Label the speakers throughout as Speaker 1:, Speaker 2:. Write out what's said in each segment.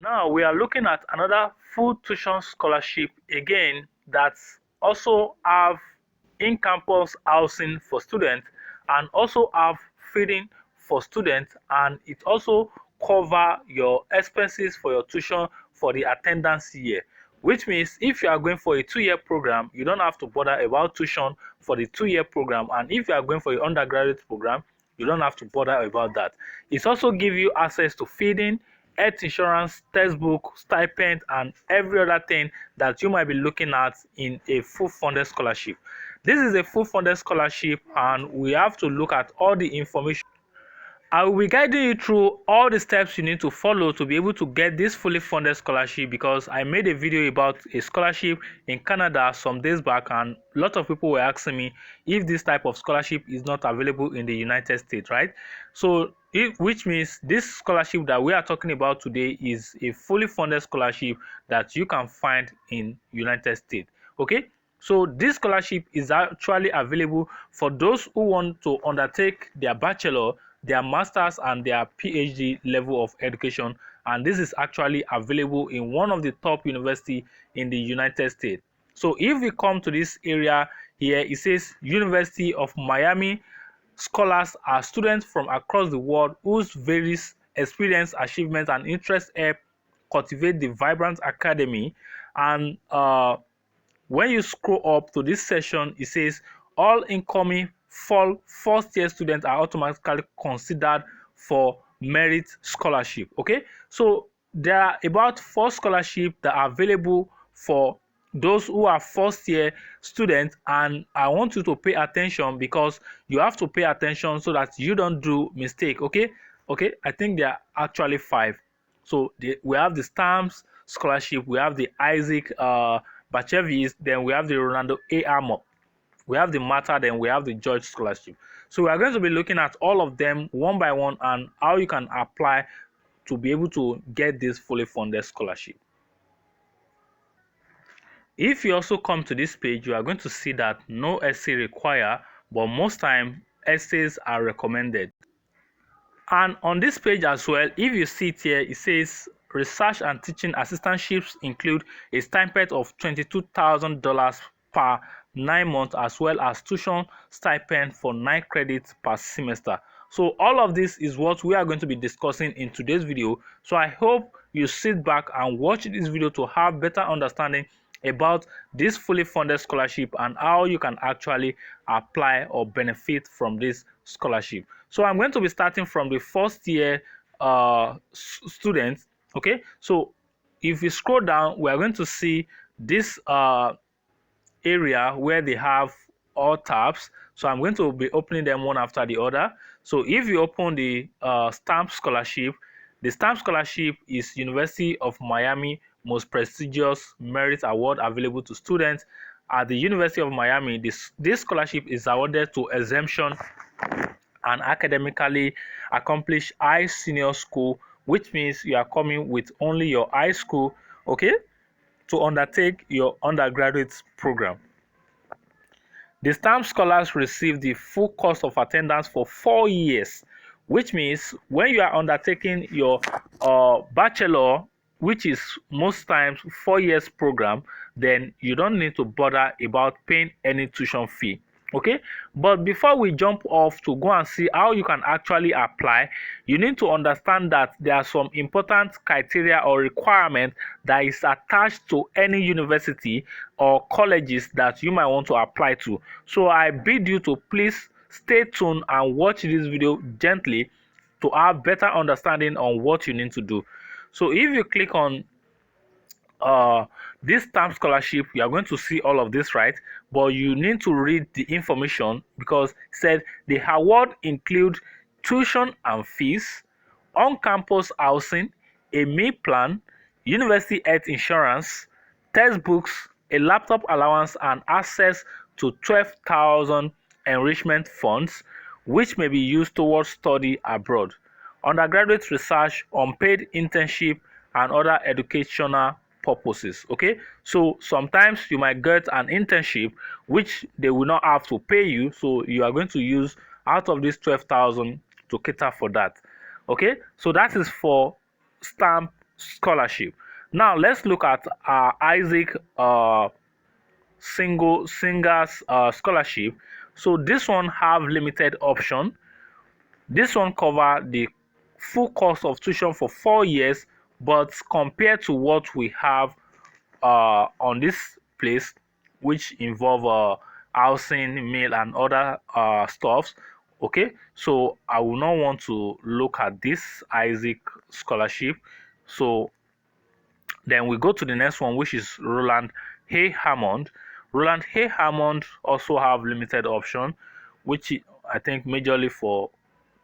Speaker 1: Now we are looking at another full tuition scholarship again that also have in-campus housing for students and also have feeding for students, and it also cover your expenses for your tuition for the attendance year, which means if you are going for a 2-year program, you don't have to bother about tuition for the 2-year program, and if you are going for your undergraduate program, you don't have to bother about that. It also give you access to feeding, health insurance, textbook, stipend, and every other thing that you might be looking at in a full funded scholarship. This is a full funded scholarship, and we have to look at all the information. I will be guiding you through all the steps you need to follow to be able to get this fully funded scholarship, because I made a video about a scholarship in Canada some days back, and a lot of people were asking me if this type of scholarship is not available in the United States, right? So which means this scholarship that we are talking about today is a fully funded scholarship that you can find in United States. Okay, so this scholarship is actually available for those who want to undertake their bachelor, their master's, and their PhD level of education, and this is actually available in one of the top universities in the United States. So if we come to this area here, it says University of Miami. Scholars are students from across the world whose various experience, achievements, and interests help cultivate the vibrant academy. And when you scroll up to this section, it says all incoming fall first-year students are automatically considered for merit scholarship. Okay, so there are about 4 scholarships that are available for those who are first-year students, and I want you to pay attention, because you have to pay attention so that you don't do mistake. Okay, I think there are actually 5. So we have the Stamps scholarship, we have the Isaac Bashevis, then we have the Ronaldo A. Armour, we have the Mata, then we have the George scholarship. So we are going to be looking at all of them one by one and how you can apply to be able to get this fully funded scholarship. If you also come to this page, you are going to see that no essay required, but most time essays are recommended. And on this page as well, if you see it here, it says research and teaching assistantships include a stipend of $22,000 per 9 months, as well as tuition stipend for 9 credits per semester. So all of this is what we are going to be discussing in today's video. So I hope you sit back and watch this video to have better understanding about this fully funded scholarship and how you can actually apply or benefit from this scholarship. So I'm going to be starting from the first year students. Okay, so if you scroll down, we are going to see this area where they have all tabs. So I'm going to be opening them one after the other. So if you open the Stamp scholarship, the Stamp scholarship is University of Miami most prestigious merit award available to students at the University of Miami. This scholarship is awarded to exemption and academically accomplished high senior school, which means you are coming with only your high school, okay, to undertake your undergraduate program. The STAMP scholars receive the full cost of attendance for 4 years, which means when you are undertaking your bachelor, which is most times 4 years program, then you don't need to bother about paying any tuition fee. Okay, but before we jump off to go and see how you can actually apply, you need to understand that there are some important criteria or requirements that is attached to any university or colleges that you might want to apply to. So I bid you to please stay tuned and watch this video gently to have better understanding on what you need to do. So if you click on this STAMP scholarship, you are going to see all of this, right? But you need to read the information, because it said the award include tuition and fees, on-campus housing, a meal plan, university health insurance, textbooks, a laptop allowance, and access to 12,000 enrichment funds, which may be used towards study abroad, undergraduate research, unpaid internship, and other educational purposes. Okay, so sometimes you might get an internship which they will not have to pay you, so you are going to use out of this 12,000 to cater for that. Okay, so that is for STAMP scholarship. Now let's look at Isaac singers scholarship. So this one have limited option. This one cover the full cost of tuition for 4 years, but compared to what we have on this place, which involve housing, meal, and other stuffs. Okay, so I will not want to look at this Isaac scholarship. So then we go to the next one, which is Roland Hay Hammond. Roland Hay Hammond also have limited option, which I think majorly for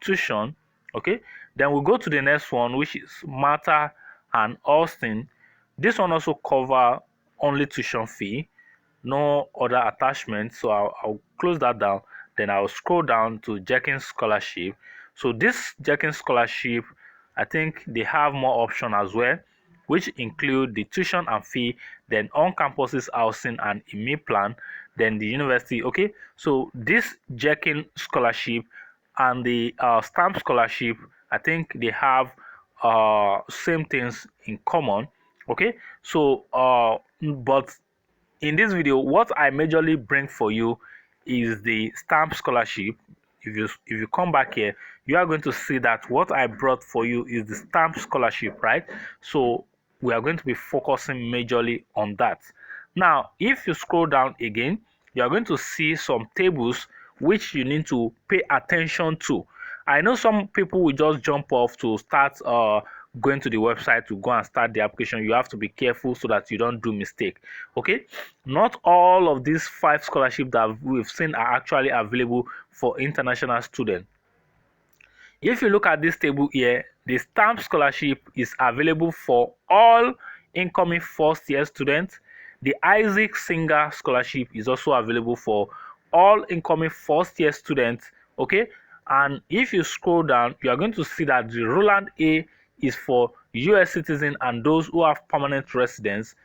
Speaker 1: tuition. Okay, then we go to the next one, which is Martha and Austin. This one also cover only tuition fee, no other attachment. So I'll close that down. Then I'll scroll down to Jenkins scholarship. So this Jenkins scholarship, I think they have more option as well, which include the tuition and fee, then on-campuses housing and a meal plan, then the university. Okay, so this Jenkins scholarship and the stamp scholarship, I think they have same things in common. Okay, so but in this video, what I majorly bring for you is the stamp scholarship. If you come back here, you are going to see that what I brought for you is the stamp scholarship, right? So we are going to be focusing majorly on that. Now if you scroll down again, you are going to see some tables which you need to pay attention to. I know some people will just jump off to start going to the website to go and start the application. You have to be careful so that you don't do mistake. Okay, not all of these 5 scholarships that we've seen are actually available for international students. If you look at this table here, the stamp scholarship is available for all incoming first year students. The Isaac Singer scholarship is also available for all incoming first year students. Okay, and if you scroll down, you are going to see that the Roland A is for US citizens and those who have permanent residence.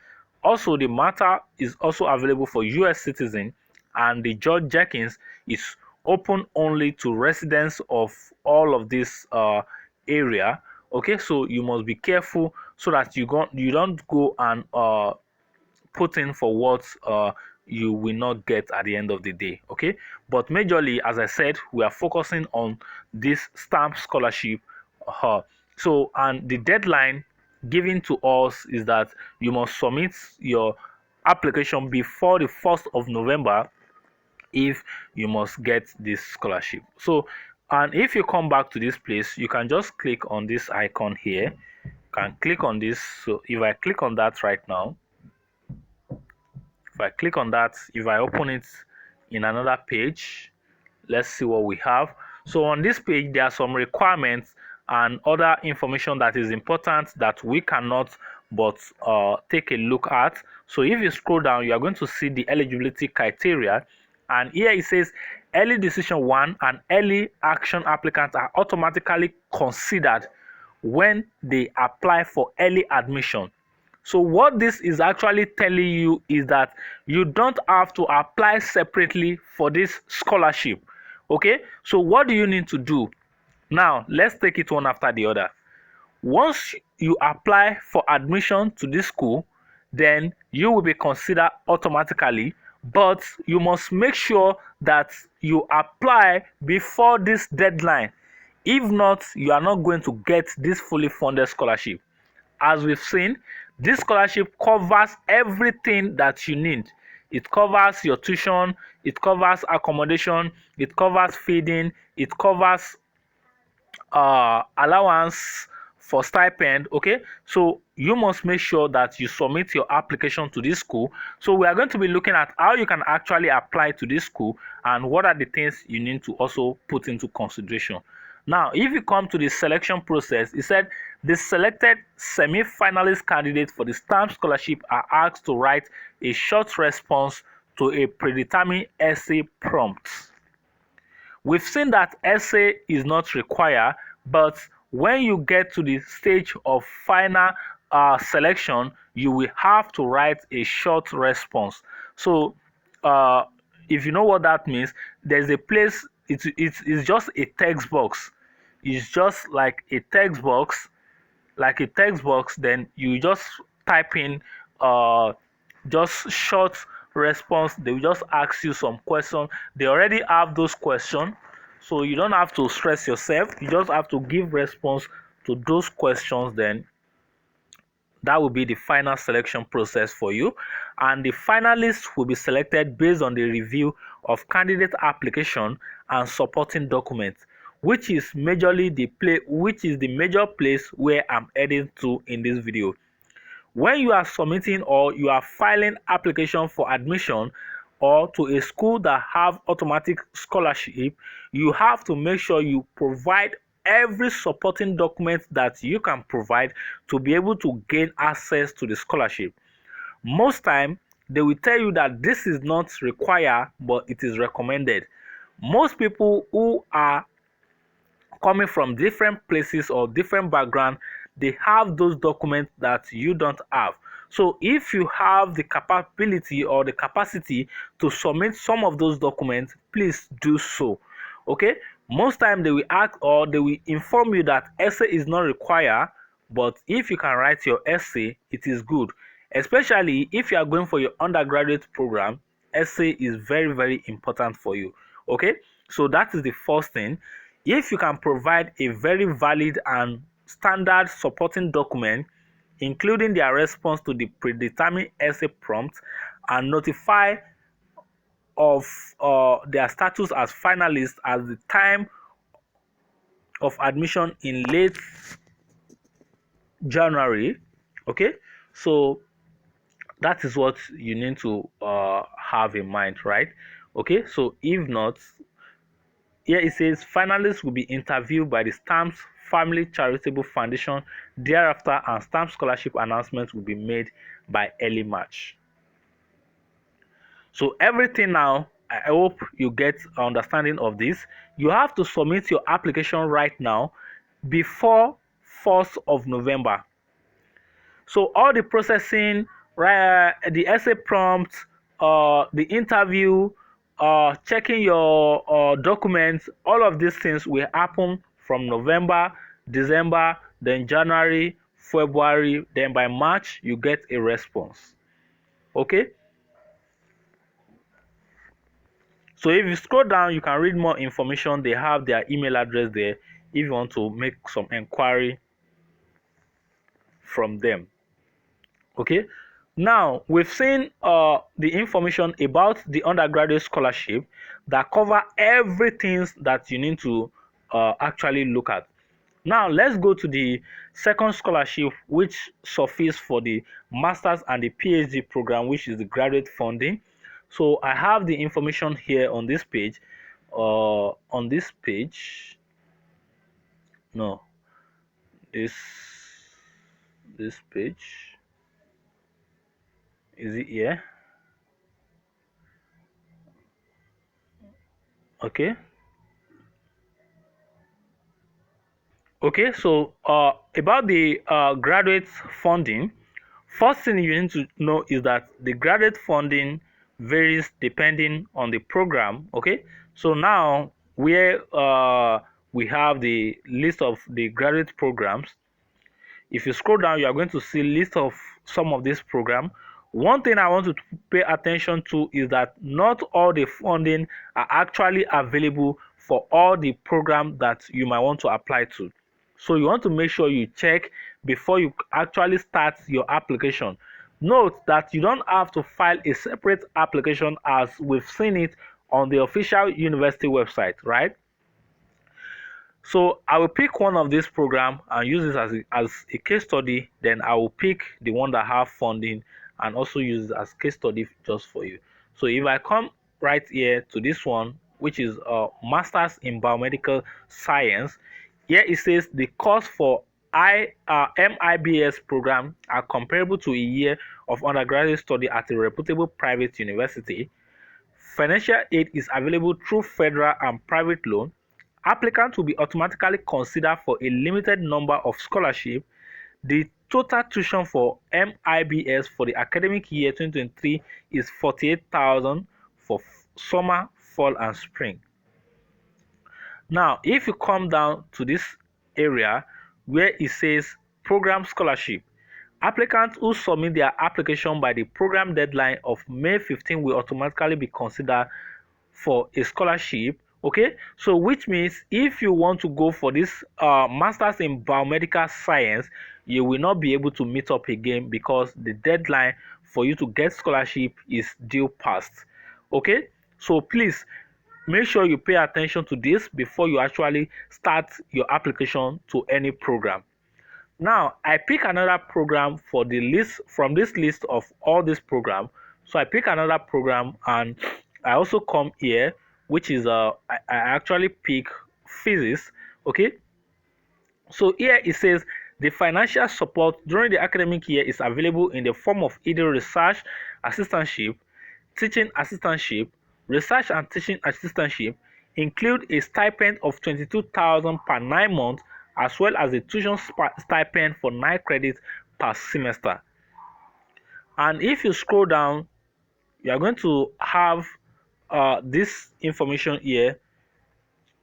Speaker 1: Also, the Martha is also available for US citizens, and the George Jenkins is open only to residents of all of this area. Okay, so you must be careful so that you don't go and put in for what you will not get at the end of the day. Okay, but majorly, as I said, we are focusing on this stamp scholarship. So, and the deadline given to us is that you must submit your application before the 1st of November if you must get this scholarship. So, and if you come back to this place, you can just click on this icon here. You can click on this. So if I click on that right now, if I click on that, if I open it in another page, let's see what we have. So on this page, there are some requirements and other information that is important that we cannot but take a look at. So if you scroll down, you are going to see the eligibility criteria, and here it says early decision 1 and early action applicants are automatically considered when they apply for early admission. So what this is actually telling you is that you don't have to apply separately for this scholarship. Okay, so what do you need to do? Now let's take it one after the other. Once you apply for admission to this school, then you will be considered automatically, but you must make sure that you apply before this deadline. If not, you are not going to get this fully funded scholarship. As we've seen, this scholarship covers everything that you need. It covers your tuition, it covers accommodation, it covers feeding, it covers allowance for stipend. Okay, so you must make sure that you submit your application to this school. So we are going to be looking at how you can actually apply to this school and what are the things you need to also put into consideration. Now if you come to the selection process, it said the selected semi-finalist candidates for the stamp scholarship are asked to write a short response to a predetermined essay prompt. We've seen that essay is not required, but when you get to the stage of final selection, you will have to write a short response. So if you know what that means, there's a place, it's just a text box. It's just like a text box like a text box, then you just type in just short response. They will just ask you some questions. They already have those questions, so you don't have to stress yourself. You just have to give response to those questions. Then that will be the final selection process for you, and the finalists will be selected based on the review of candidate application and supporting documents, which is the major place where I'm heading to in this video. When you are submitting or you are filing application for admission or to a school that have automatic scholarship, you have to make sure you provide every supporting document that you can provide to be able to gain access to the scholarship. Most time they will tell you that this is not required, but it is recommended. Most people who are coming from different places or different background, they have those documents that you don't have. So if you have the capability or the capacity to submit some of those documents, please do so. Okay, most time they will ask or they will inform you that essay is not required, but if you can write your essay, it is good. Especially if you are going for your undergraduate program, essay is very, very important for you. Okay, so that is the first thing. If you can provide a very valid and standard supporting document, including their response to the predetermined essay prompt and notify of their status as finalists at the time of admission in late January, okay, so that is what you need to have in mind, right? Okay, so if not, here it says finalists will be interviewed by the Stamps Family Charitable Foundation thereafter, and Stamp scholarship announcements will be made by early March. So everything now, I hope you get understanding of this. You have to submit your application right now before 1st of November. So all the processing, right, the essay prompt, the interview, checking your documents, all of these things will happen from November, December, then January, February, then by March you get a response. Okay, so if you scroll down, you can read more information. They have their email address there if you want to make some inquiry from them. Okay, now we've seen the information about the undergraduate scholarship that cover everything that you need to actually look at. Now let's go to the second scholarship, which suffices for the master's and the PhD program, which is the graduate funding. So I have the information here on this page. No, this page. Is it here? Okay. Okay, so about the graduate funding, first thing you need to know is that the graduate funding varies depending on the program. Okay, so now where we have the list of the graduate programs, if you scroll down, you are going to see list of some of these programs. One thing I want to pay attention to is that not all the funding are actually available for all the programs that you might want to apply to. So you want to make sure you check before you actually start your application. Note that you don't have to file a separate application as we've seen it on the official university website, right? So I will pick one of these programs and use this as a case study. Then I will pick the one that have funding and also use it as case study just for you. So if I come right here to this one, which is Masters in Biomedical Science, here it says the cost for MIBS program are comparable to a year of undergraduate study at a reputable private university. Financial aid is available through federal and private loan. Applicants will be automatically considered for a limited number of scholarships. The total tuition for MIBS for the academic year 2023 is 48,000 for summer, fall, and spring. Now, if you come down to this area where it says program scholarship. Applicants who submit their application by the program deadline of May 15 will automatically be considered for a scholarship. Okay, so which means if you want to go for this masters in biomedical science, you will not be able to meet up again because the deadline for you to get scholarship is due past. Okay, so please make sure you pay attention to this before you actually start your application to any program. Now, I pick another program for the list from this list of all these programs. So I pick another program and I also come here, which is I actually pick physics. Okay. So here it says the financial support during the academic year is available in the form of either research assistantship, teaching assistantship, research and teaching assistantship, include a stipend of 22,000 per 9 months as well as a tuition stipend for 9 credits per semester. And if you scroll down, you are going to have this information here.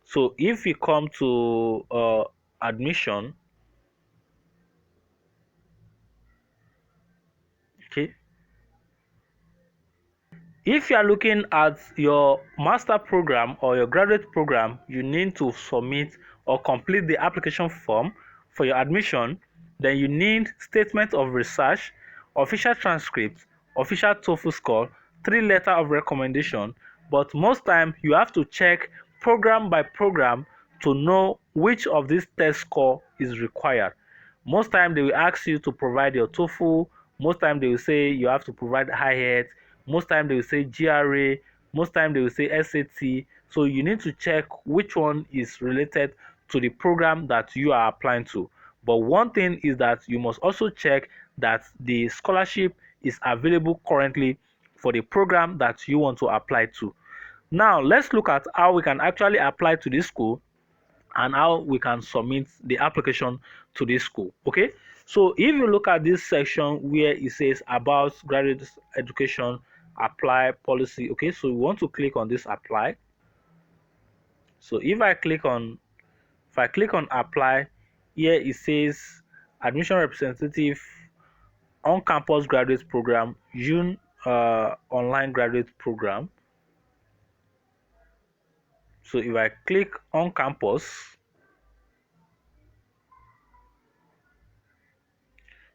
Speaker 1: So if you come to admission, okay, if you are looking at your master program or your graduate program, you need to submit or complete the application form for your admission. Then you need statement of research, official transcript, official TOEFL score, 3 letter of recommendation. But most time you have to check program by program to know which of these test score is required. Most time they will ask you to provide your TOEFL. Most time they will say you have to provide IELTS. Most time they will say GRA. Most time they will say SAT. So you need to check which one is related to the program that you are applying to. But one thing is that you must also check that the scholarship is available currently for the program that you want to apply to. Now let's look at how we can actually apply to this school and how we can submit the application to this school. Okay, so if you look at this section where it says about graduate education apply policy, okay, so we want to click on this apply. So if I click on apply, here it says admission representative on campus graduate program, June online graduate program. So if I click on campus,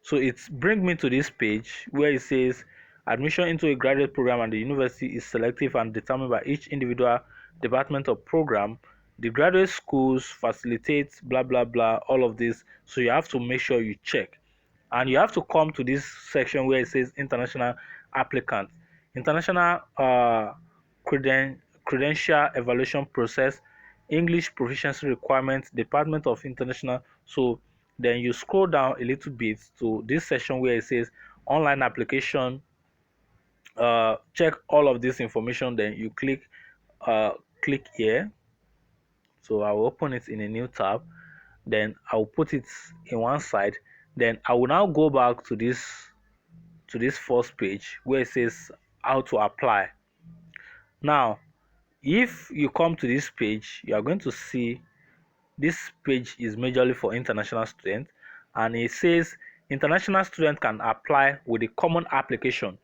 Speaker 1: so it's bring me to this page where it says admission into a graduate program and the university is selective and determined by each individual department or program. The graduate schools facilitate blah blah blah, all of this. So you have to make sure you check, and you have to come to this section where it says international applicant, international credential evaluation process, English proficiency requirements, Department of International. So then you scroll down a little bit to this section where it says online application. Check all of this information, then you click here. So I will open it in a new tab, then I will put it in one side. Then I will now go back to this first page where it says how to apply. Now if you come to this page, you are going to see this page is majorly for international students, and it says international students can apply with a common application.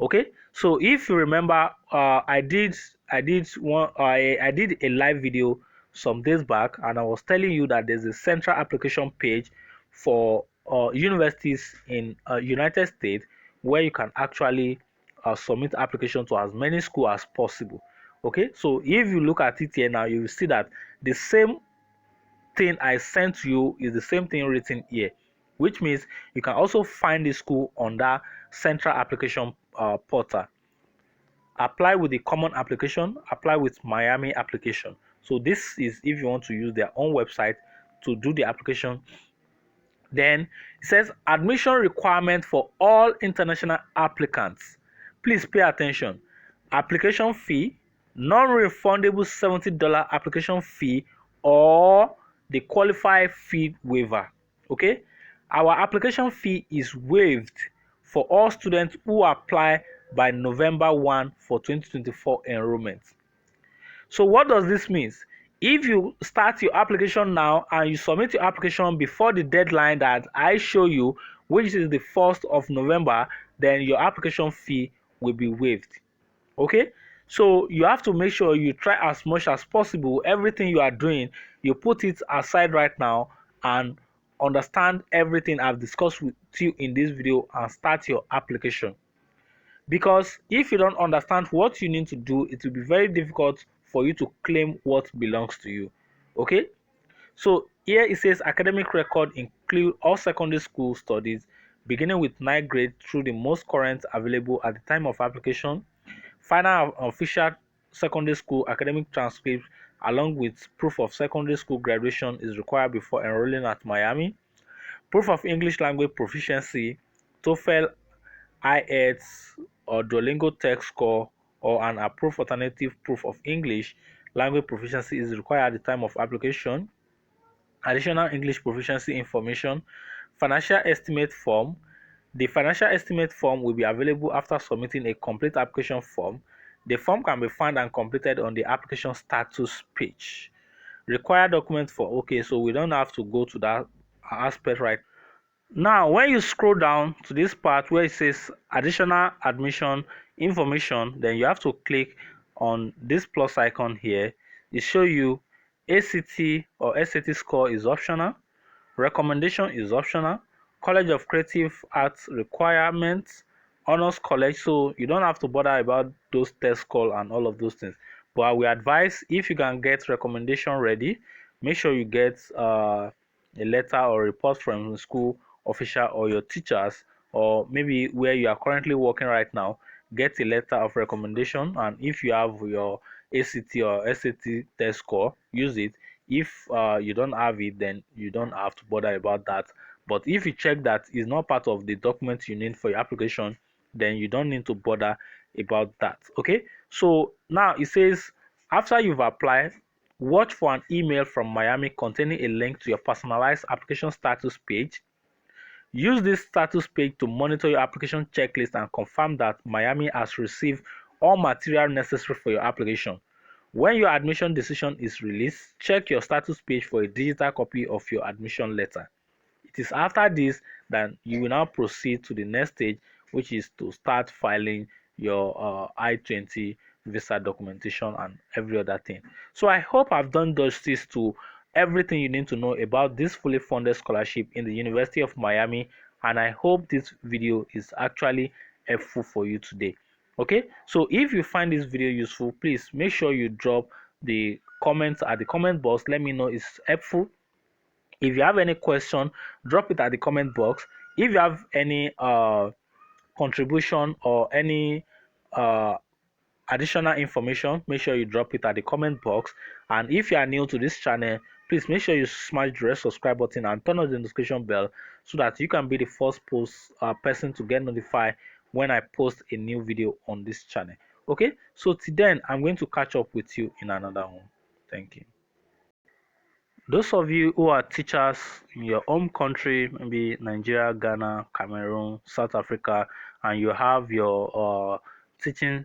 Speaker 1: Okay, so if you remember, I did a live video some days back, and I was telling you that there's a central application page for universities in United States where you can actually submit application to as many schools as possible. Okay, so if you look at it here now, you will see that the same thing I sent to you is the same thing written here, which means you can also find the school on that central application portal. Apply with the common application, apply with Miami application. So this is if you want to use their own website to do the application. Then it says admission requirement for all international applicants. Please pay attention. Application fee, non-refundable $70 application fee, or the qualified fee waiver. Okay, our application fee is waived for all students who apply by November 1 for 2024 enrollment. So what does this mean? if you start your application now and you submit your application before the deadline that I show you, which is the 1st of November, then your application fee will be waived. Okay, so you have to make sure you try as much as possible. Everything you are doing, you put it aside right now and understand everything I've discussed with you in this video and start your application. Because if you don't understand what you need to do, it will be very difficult for you to claim what belongs to you. Okay, so here it says academic record include all secondary school studies beginning with 9th grade through the most current available at the time of application. Final official secondary school academic transcript along with proof of secondary school graduation is required before enrolling at Miami. Proof of English language proficiency, TOEFL, IELTS, or Duolingo test score, or an approved alternative proof of English language proficiency is required at the time of application. Additional English proficiency information, financial estimate form. The financial estimate form will be available after submitting a complete application form. The form can be found and completed on the application status page. Required documents for okay, so we don't have to go to that aspect right now. When you scroll down to this part where it says additional admission information, then you have to click on this plus icon here. It show you ACT or SAT score is optional, recommendation is optional, College of Creative Arts requirements, honors college, so you don't have to bother about those test score and all of those things. But I will advise, if you can get recommendation ready, make sure you get a letter or report from the school official or your teachers, or maybe where you are currently working right now, get a letter of recommendation. And if you have your ACT or SAT test score, use it. If you don't have it, then you don't have to bother about that. But if you check that it's not part of the document you need for your application, then you don't need to bother about that. Okay, so now it says after you've applied, watch for an email from Miami containing a link to your personalized application status page. Use this status page to monitor your application checklist and confirm that Miami has received all material necessary for your application. When your admission decision is released, check your status page for a digital copy of your admission letter. It is after this that you will now proceed to the next stage, which is to start filing your I-20 visa documentation and every other thing. So I hope I've done justice to everything you need to know about this fully funded scholarship in the University of Miami, and I hope this video is actually helpful for you today. Okay, so if you find this video useful, please make sure you drop the comments at the comment box. Let me know it's helpful. If you have any question, drop it at the comment box. If you have any contribution or any uh, additional information, make sure you drop it at the comment box. And if you are new to this channel, please make sure you smash the red subscribe button and turn on the notification bell so that you can be the first person to get notified when I post a new video on this channel. Okay, so till then, I'm going to catch up with you in another one. Thank you. Those of you who are teachers in your home country, maybe Nigeria, Ghana, Cameroon, South Africa, and you have your teaching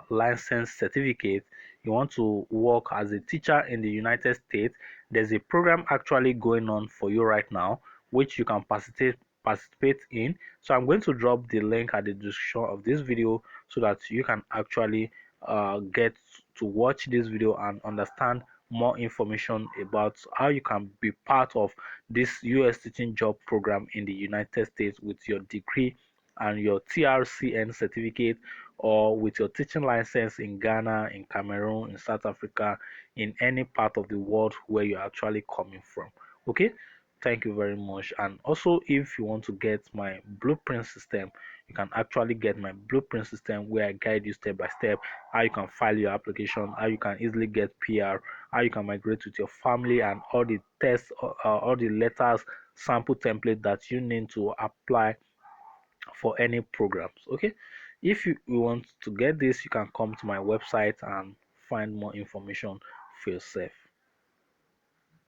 Speaker 1: license certificate, you want to work as a teacher in the United States, there's a program actually going on for you right now, which you can participate in. So I'm going to drop the link at the description of this video so that you can actually get to watch this video and understand more information about how you can be part of this US teaching job program in the United States with your degree and your TRCN certificate, or with your teaching license in Ghana, in Cameroon, in South Africa, in any part of the world where you're actually coming from. Okay, thank you very much. And also, if you want to get my blueprint system, you can actually get my blueprint system where I guide you step by step how you can file your application, how you can easily get PR, how you can migrate with your family, and all the tests, all the letters, sample template that you need to apply for any programs. Okay, if you want to get this, you can come to my website and find more information for yourself.